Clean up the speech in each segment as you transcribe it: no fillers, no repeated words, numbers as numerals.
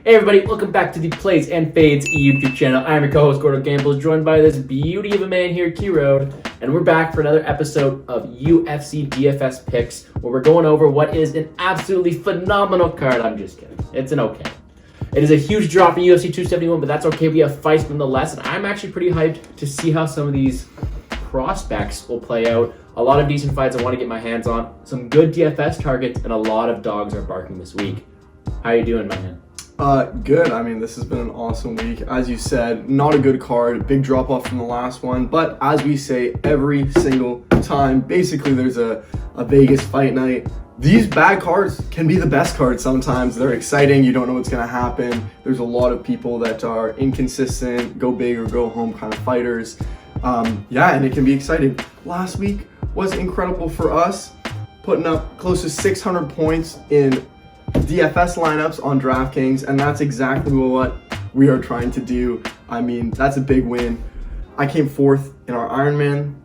Hey everybody, welcome back to the Plays and Fades YouTube channel. I am your co-host Gordon Gamble, joined by this beauty of a man here, Key Road, and we're back for another episode of UFC DFS picks, where we're going over what is an absolutely phenomenal card. I'm just kidding. It's an okay. It is a huge drop in UFC 271, but that's okay. We have fights nonetheless, and I'm actually pretty hyped to see how some of these prospects will play out. A lot of decent fights I want to get my hands on, some good DFS targets, and a lot of dogs are barking this week. How you doing, my man? Good. I mean, this has been an awesome week. As you said, not a good card, big drop off from the last one, but as we say every single time, basically there's a Vegas fight night. These bad cards can be the best cards sometimes. They're exciting, you don't know what's going to happen. There's a lot of people that are inconsistent, go big or go home kind of fighters. And it can be exciting. Last week was incredible for us, putting up close to 600 points in DFS lineups on DraftKings, and that's exactly what we are trying to do. I mean, that's a big win. I came fourth in our Ironman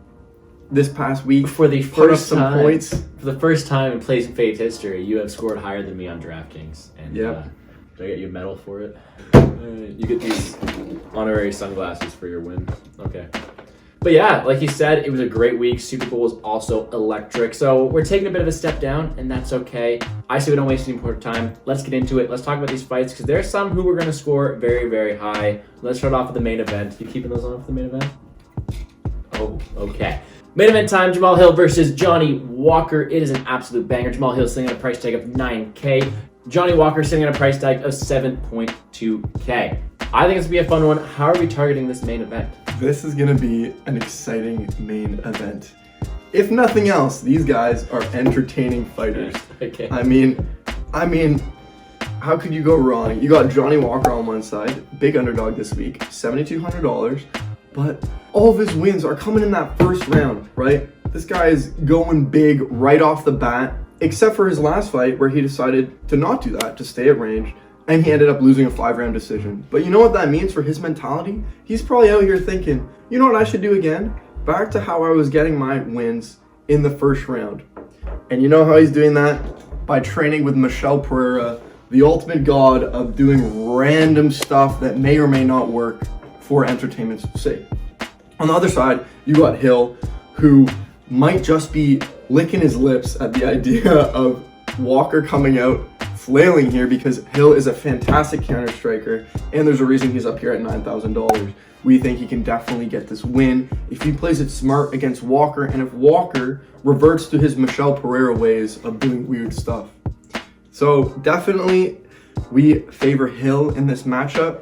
this past week For the put up first some time, points. For the first time in Plays and Fades history, you have scored higher than me on DraftKings. And Yep. do I get you a medal for it? You get these honorary sunglasses for your win. Okay. But yeah, like you said, it was a great week. Super Bowl was also electric. So we're taking a bit of a step down, and that's okay. I say we don't waste any more time. Let's get into it. Let's talk about these fights, because there's some who we're going to score very, very high. Let's start off with the main event. You keeping those on for the main event? Oh, okay. Main event time, Jamal Hill versus Johnny Walker. It is an absolute banger. Jamal Hill sitting at a price tag of $9K. Johnny Walker sitting at a price tag of $7.2K. I think it's going to be a fun one. How are we targeting this main event? This is going to be an exciting main event. If nothing else, these guys are entertaining fighters. Okay. I mean, how could you go wrong? You got Johnny Walker on one side, big underdog this week, $7,200, but all of his wins are coming in that first round, right? This guy is going big right off the bat, except for his last fight where he decided to not do that, to stay at range, and he ended up losing a 5-round decision. But you know what that means for his mentality? He's probably out here thinking, you know what I should do again? Back to how I was getting my wins in the first round. And you know how he's doing that? By training with Michel Pereira, the ultimate god of doing random stuff that may or may not work for entertainment's sake. On the other side, you got Hill, who might just be licking his lips at the idea of Walker coming out flailing here, because Hill is a fantastic counter striker, and there's a reason he's up here at $9,000. We think he can definitely get this win if he plays it smart against Walker, and if Walker reverts to his Michel Pereira ways of doing weird stuff. So definitely we favor Hill in this matchup.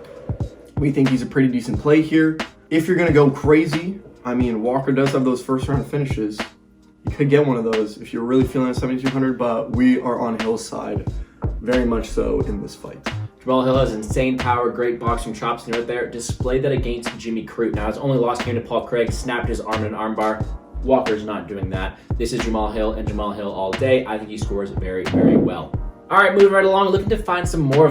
We think he's a pretty decent play here. If you're gonna go crazy, I mean, Walker does have those first round finishes. You could get one of those if you're really feeling at 7,200, but we are on Hill's side, very much so in this fight. Jamal Hill has insane power, great boxing chops, and right there, displayed that against Jimmy Crute. Now, his only loss came to Paul Craig, snapped his arm in an armbar. Walker's not doing that. This is Jamal Hill and Jamal Hill all day. I think he scores very, very well. All right, moving right along, looking to find some more